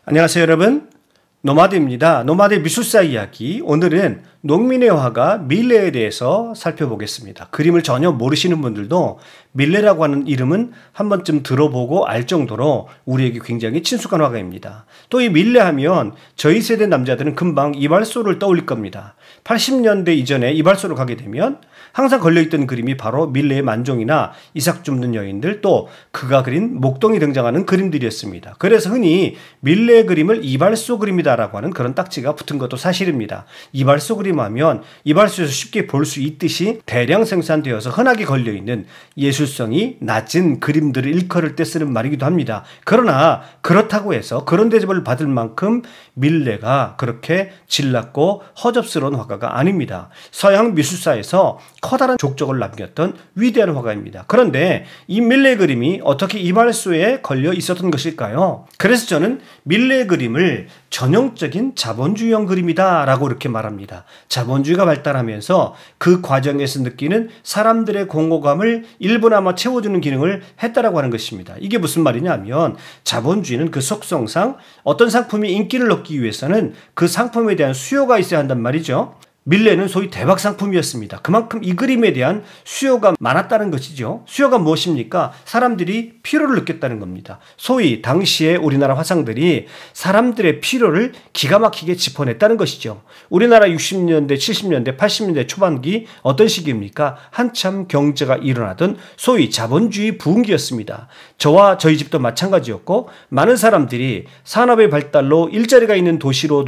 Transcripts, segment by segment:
안녕하세요 여러분, 노마드입니다. 노마드의 미술사 이야기. 오늘은 농민의 화가 밀레에 대해서 살펴보겠습니다. 그림을 전혀 모르시는 분들도 밀레라고 하는 이름은 한 번쯤 들어보고 알 정도로 우리에게 굉장히 친숙한 화가입니다. 또 이 밀레 하면 저희 세대 남자들은 금방 이발소를 떠올릴 겁니다. 80년대 이전에 이발소를 가게 되면 항상 걸려있던 그림이 바로 밀레의 만종이나 이삭 줍는 여인들, 또 그가 그린 목동이 등장하는 그림들이었습니다. 그래서 흔히 밀레 그림을 이발소 그림이다라고 하는 그런 딱지가 붙은 것도 사실입니다. 이발소 그림 하면 이발소에서 쉽게 볼 수 있듯이 대량 생산되어서 흔하게 걸려있는 예술성이 낮은 그림들을 일컬을 때 쓰는 말이기도 합니다. 그러나 그렇다고 해서 그런 대접을 받을 만큼 밀레가 그렇게 질 낮고 허접스러운 화가가 아닙니다. 서양 미술사에서 커다란 족적을 남겼던 위대한 화가입니다. 그런데 이 밀레 그림이 어떻게 이발소에 걸려 있었던 것일까요? 그래서 저는 밀레 그림을 전형적인 자본주의형 그림이다 라고 이렇게 말합니다. 자본주의가 발달하면서 그 과정에서 느끼는 사람들의 공허감을 일부나마 채워주는 기능을 했다라고 하는 것입니다. 이게 무슨 말이냐면 자본주의는 그 속성상 어떤 상품이 인기를 얻기 위해서는 그 상품에 대한 수요가 있어야 한단 말이죠. 밀레는 소위 대박 상품이었습니다. 그만큼 이 그림에 대한 수요가 많았다는 것이죠. 수요가 무엇입니까? 사람들이 필요를 느꼈다는 겁니다. 소위 당시에 우리나라 화상들이 사람들의 필요를 기가 막히게 짚어냈다는 것이죠. 우리나라 60년대, 70년대, 80년대 초반기 어떤 시기입니까? 한참 경제가 일어나던 소위 자본주의 부흥기였습니다. 저와 저희 집도 마찬가지였고 많은 사람들이 산업의 발달로 일자리가 있는 도시로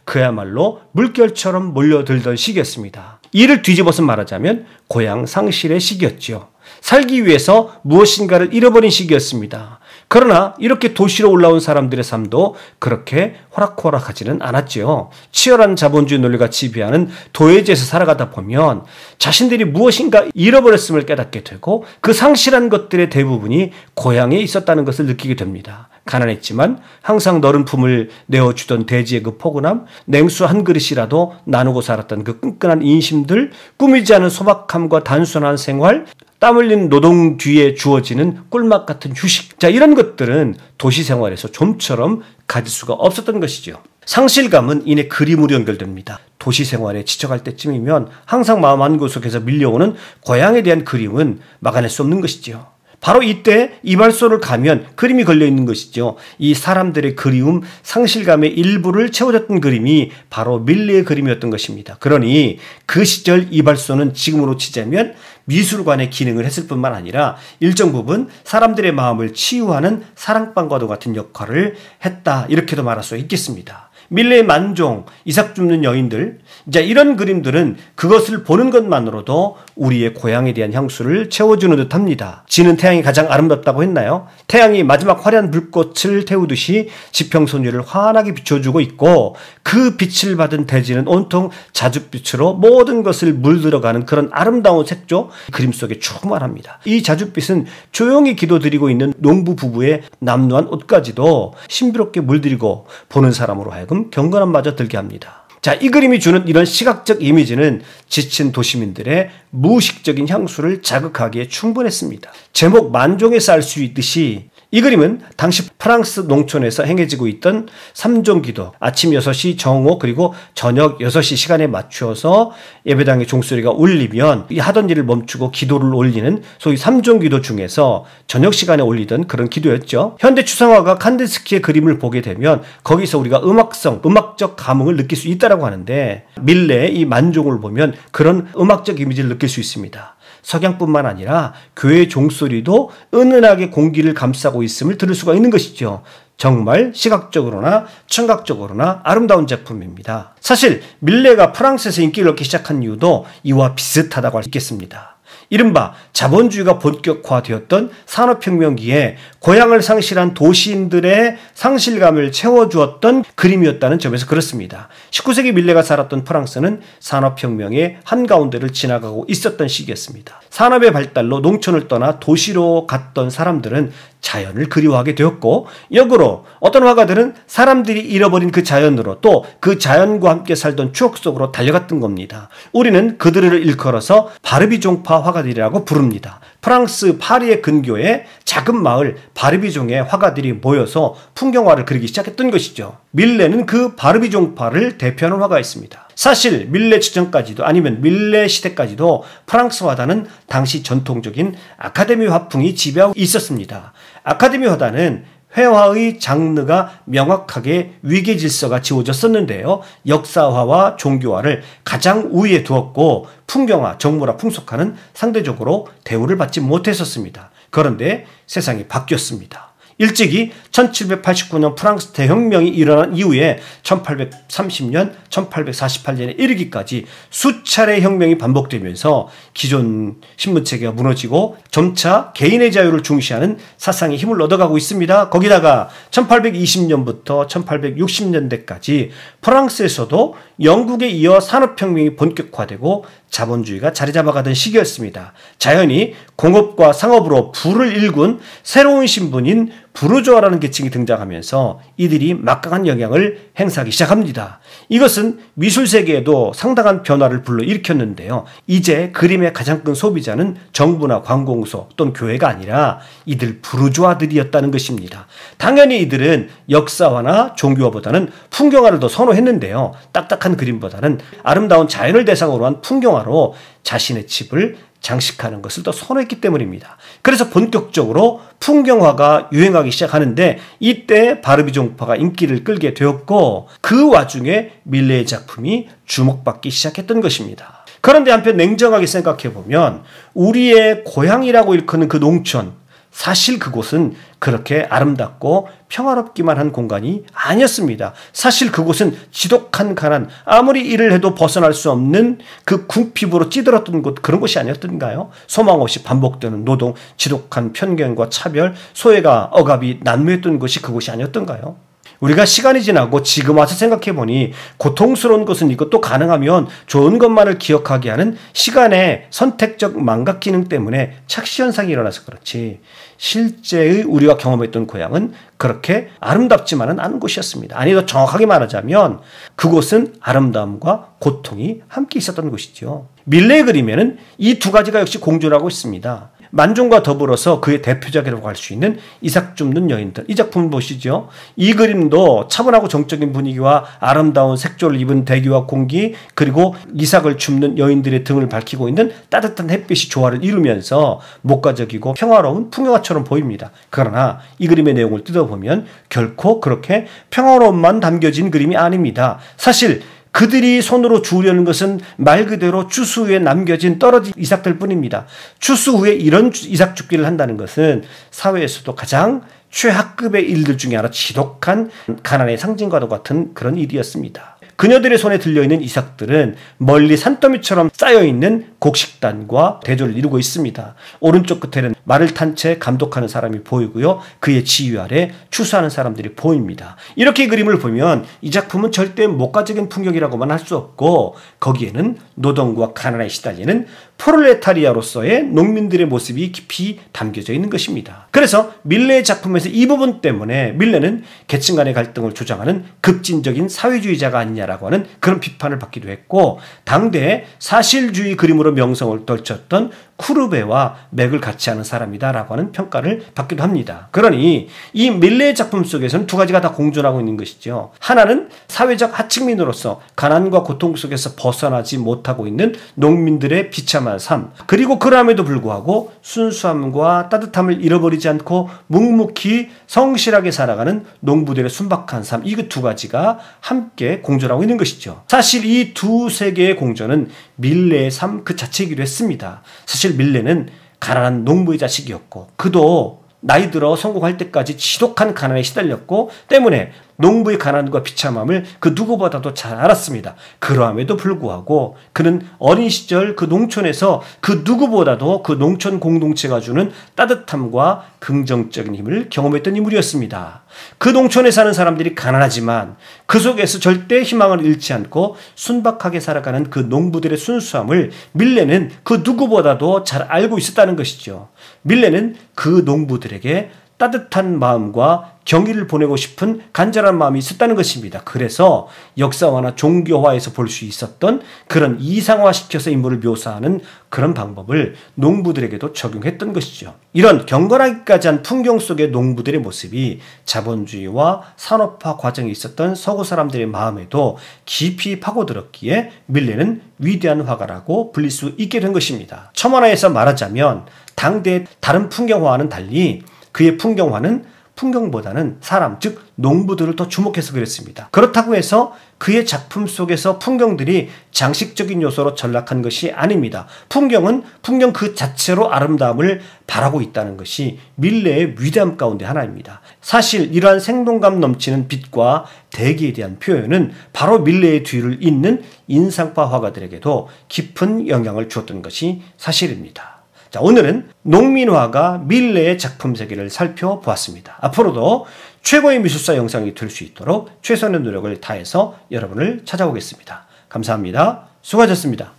그야말로 물결처럼 몰려들던 시기였습니다. 이를 뒤집어서 말하자면 고향 상실의 시기였죠. 살기 위해서 무엇인가를 잃어버린 시기였습니다. 그러나 이렇게 도시로 올라온 사람들의 삶도 그렇게 호락호락하지는 않았죠. 치열한 자본주의 논리가 지배하는 도회지에서 살아가다 보면 자신들이 무엇인가 잃어버렸음을 깨닫게 되고 그 상실한 것들의 대부분이 고향에 있었다는 것을 느끼게 됩니다. 가난했지만 항상 너른 품을 내어주던 대지의 그 포근함, 냉수 한 그릇이라도 나누고 살았던 그 끈끈한 인심들, 꾸미지 않은 소박함과 단순한 생활, 땀 흘린 노동 뒤에 주어지는 꿀맛 같은 휴식. 자, 이런 것들은 도시 생활에서 좀처럼 가질 수가 없었던 것이죠. 상실감은 이내 그림으로 연결됩니다. 도시 생활에 지쳐갈 때쯤이면 항상 마음 한구석에서 밀려오는 고향에 대한 그림은 막아낼 수 없는 것이지요. 바로 이때 이발소를 가면 그림이 걸려있는 것이죠. 이 사람들의 그리움, 상실감의 일부를 채워줬던 그림이 바로 밀레의 그림이었던 것입니다. 그러니 그 시절 이발소는 지금으로 치자면 미술관의 기능을 했을 뿐만 아니라 일정 부분 사람들의 마음을 치유하는 사랑방과도 같은 역할을 했다, 이렇게도 말할 수 있겠습니다. 밀레의 만종, 이삭 줍는 여인들, 이제 이런 그림들은 그것을 보는 것만으로도 우리의 고향에 대한 향수를 채워주는 듯 합니다. 지는 태양이 가장 아름답다고 했나요? 태양이 마지막 화려한 불꽃을 태우듯이 지평선율을 환하게 비춰주고 있고 그 빛을 받은 대지는 온통 자줏빛으로 모든 것을 물들어가는 그런 아름다운 색조, 그림 속에 충만합니다. 이 자줏빛은 조용히 기도드리고 있는 농부 부부의 남루한 옷까지도 신비롭게 물들이고 보는 사람으로 하여금 경건함마저 들게 합니다. 자, 이 그림이 주는 이런 시각적 이미지는 지친 도시민들의 무의식적인 향수를 자극하기에 충분했습니다. 제목 만종에서 알 수 있듯이 이 그림은 당시 프랑스 농촌에서 행해지고 있던 3종 기도, 아침 6시 정오 그리고 저녁 6시 시간에 맞추어서 예배당의 종소리가 울리면 이 하던 일을 멈추고 기도를 올리는 소위 3종 기도 중에서 저녁 시간에 올리던 그런 기도였죠. 현대 추상화가 칸디스키의 그림을 보게 되면 거기서 우리가 음악적 감흥을 느낄 수 있다고 하는데 밀레의 이 만종을 보면 그런 음악적 이미지를 느낄 수 있습니다. 석양뿐만 아니라 교회의 종소리도 은은하게 공기를 감싸고 있음을 들을 수가 있는 것이죠. 정말 시각적으로나 청각적으로나 아름다운 작품입니다. 사실 밀레가 프랑스에서 인기를 얻기 시작한 이유도 이와 비슷하다고 할 수 있겠습니다. 이른바 자본주의가 본격화되었던 산업혁명기에 고향을 상실한 도시인들의 상실감을 채워주었던 그림이었다는 점에서 그렇습니다. 19세기 밀레가 살았던 프랑스는 산업혁명의 한가운데를 지나가고 있었던 시기였습니다. 산업의 발달로 농촌을 떠나 도시로 갔던 사람들은 자연을 그리워하게 되었고 역으로 어떤 화가들은 사람들이 잃어버린 그 자연으로 또 그 자연과 함께 살던 추억 속으로 달려갔던 겁니다. 우리는 그들을 일컬어서 바르비종파 화가들이라고 부릅니다. 프랑스 파리의 근교에 작은 마을 바르비종의 화가들이 모여서 풍경화를 그리기 시작했던 것이죠. 밀레는 그 바르비종파를 대표하는 화가였습니다. 사실 밀레 시점까지도 아니면 밀레 시대까지도 프랑스 화단은 당시 전통적인 아카데미 화풍이 지배하고 있었습니다. 아카데미 화단은 회화의 장르가 명확하게 위계 질서가 지워졌었는데요. 역사화와 종교화를 가장 우위에 두었고 풍경화, 정물화, 풍속화는 상대적으로 대우를 받지 못했었습니다. 그런데 세상이 바뀌었습니다. 일찍이 1789년 프랑스 대혁명이 일어난 이후에 1830년, 1848년에 이르기까지 수차례 혁명이 반복되면서 기존 신분체계가 무너지고 점차 개인의 자유를 중시하는 사상이 힘을 얻어가고 있습니다. 거기다가 1820년부터 1860년대까지 프랑스에서도 영국에 이어 산업혁명이 본격화되고 자본주의가 자리 잡아가던 시기였습니다. 자연히 공업과 상업으로 부를 일군 새로운 신분인 부르주아라는 계층이 등장하면서 이들이 막강한 영향을 행사하기 시작합니다. 이것은 미술 세계에도 상당한 변화를 불러일으켰는데요. 이제 그림의 가장 큰 소비자는 정부나 관공서 또는 교회가 아니라 이들 부르주아들이었다는 것입니다. 당연히 이들은 역사화나 종교화보다는 풍경화를 더 선호했는데요. 딱딱한 그림보다는 아름다운 자연을 대상으로 한 풍경화로 자신의 집을 장식하는 것을 더 선호했기 때문입니다. 그래서 본격적으로 풍경화가 유행하기 시작하는데 이때 바르비종파가 인기를 끌게 되었고 그 와중에 밀레의 작품이 주목받기 시작했던 것입니다. 그런데 한편 냉정하게 생각해보면 우리의 고향이라고 일컫는 그 농촌, 사실 그곳은 그렇게 아름답고 평화롭기만 한 공간이 아니었습니다. 사실 그곳은 지독한 가난, 아무리 일을 해도 벗어날 수 없는 그 궁핍으로 찌들었던 곳, 그런 곳이 아니었던가요? 소망 없이 반복되는 노동, 지독한 편견과 차별, 소외가 억압이 난무했던 것이 그곳이 아니었던가요? 우리가 시간이 지나고 지금 와서 생각해보니 고통스러운 것은 이것도 가능하면 좋은 것만을 기억하게 하는 시간의 선택적 망각 기능 때문에 착시현상이 일어나서 그렇지 실제의 우리가 경험했던 고향은 그렇게 아름답지만은 않은 곳이었습니다. 아니 더 정확하게 말하자면 그곳은 아름다움과 고통이 함께 있었던 곳이죠. 밀레의 그림에는 이 두 가지가 역시 공존하고 있습니다. 만종과 더불어서 그의 대표작이라고 할 수 있는 이삭 줍는 여인들. 이 작품 보시죠. 이 그림도 차분하고 정적인 분위기와 아름다운 색조를 입은 대기와 공기 그리고 이삭을 줍는 여인들의 등을 밝히고 있는 따뜻한 햇빛이 조화를 이루면서 목가적이고 평화로운 풍경화처럼 보입니다. 그러나 이 그림의 내용을 뜯어보면 결코 그렇게 평화로움만 담겨진 그림이 아닙니다. 사실 그들이 손으로 주우려는 것은 말 그대로 추수 후에 남겨진 떨어진 이삭들 뿐입니다. 추수 후에 이런 이삭 줍기를 한다는 것은 사회에서도 가장 최하급의 일들 중에 하나 지독한 가난의 상징과도 같은 그런 일이었습니다. 그녀들의 손에 들려있는 이삭들은 멀리 산더미처럼 쌓여있는 곡식단과 대조를 이루고 있습니다. 오른쪽 끝에는 말을 탄 채 감독하는 사람이 보이고요. 그의 지휘 아래 추수하는 사람들이 보입니다. 이렇게 그림을 보면 이 작품은 절대 목가적인 풍경이라고만 할 수 없고 거기에는 노동과 가난에 시달리는 프롤레타리아로서의 농민들의 모습이 깊이 담겨져 있는 것입니다. 그래서 밀레의 작품에서 이 부분 때문에 밀레는 계층 간의 갈등을 조장하는 급진적인 사회주의자가 아니냐라고 하는 그런 비판을 받기도 했고 당대에 사실주의 그림으로 명성을 떨쳤던 쿠르베와 맥을 같이 하는 사람이다라고 하는 평가를 받기도 합니다. 그러니 이 밀레의 작품 속에서는 두 가지가 다 공존하고 있는 것이죠. 하나는 사회적 하층민으로서 가난과 고통 속에서 벗어나지 못하고 있는 농민들의 비참한 삶, 그리고 그럼에도 불구하고 순수함과 따뜻함을 잃어버리지 않고 묵묵히 성실하게 살아가는 농부들의 순박한 삶, 이 두 가지가 함께 공존하고 있는 것이죠. 사실 이 두 세계의 공존은 밀레의 삶 그 자체이기도 했습니다. 사실 밀레는 가난한 농부의 자식이었고 그도 나이 들어 성공할 때까지 지독한 가난에 시달렸고 때문에 농부의 가난과 비참함을 그 누구보다도 잘 알았습니다. 그러함에도 불구하고 그는 어린 시절 그 농촌에서 그 누구보다도 그 농촌 공동체가 주는 따뜻함과 긍정적인 힘을 경험했던 인물이었습니다. 그 농촌에 사는 사람들이 가난하지만 그 속에서 절대 희망을 잃지 않고 순박하게 살아가는 그 농부들의 순수함을 밀레는 그 누구보다도 잘 알고 있었다는 것이죠. 밀레는 그 농부들에게 따뜻한 마음과 경의를 보내고 싶은 간절한 마음이 있었다는 것입니다. 그래서 역사화나 종교화에서 볼 수 있었던 그런 이상화시켜서 인물을 묘사하는 그런 방법을 농부들에게도 적용했던 것이죠. 이런 경건하기까지 한 풍경 속의 농부들의 모습이 자본주의와 산업화 과정에 있었던 서구 사람들의 마음에도 깊이 파고들었기에 밀레는 위대한 화가라고 불릴 수 있게 된 것입니다. 첨언하여서 말하자면 당대의 다른 풍경화와는 달리 그의 풍경화는 풍경보다는 사람, 즉 농부들을 더 주목해서 그랬습니다. 그렇다고 해서 그의 작품 속에서 풍경들이 장식적인 요소로 전락한 것이 아닙니다. 풍경은 풍경 그 자체로 아름다움을 바라고 있다는 것이 밀레의 위대함 가운데 하나입니다. 사실 이러한 생동감 넘치는 빛과 대기에 대한 표현은 바로 밀레의 뒤를 잇는 인상파 화가들에게도 깊은 영향을 주었던 것이 사실입니다. 자, 오늘은 농민화가 밀레의 작품 세계를 살펴보았습니다. 앞으로도 최고의 미술사 영상이 될 수 있도록 최선의 노력을 다해서 여러분을 찾아오겠습니다. 감사합니다. 수고하셨습니다.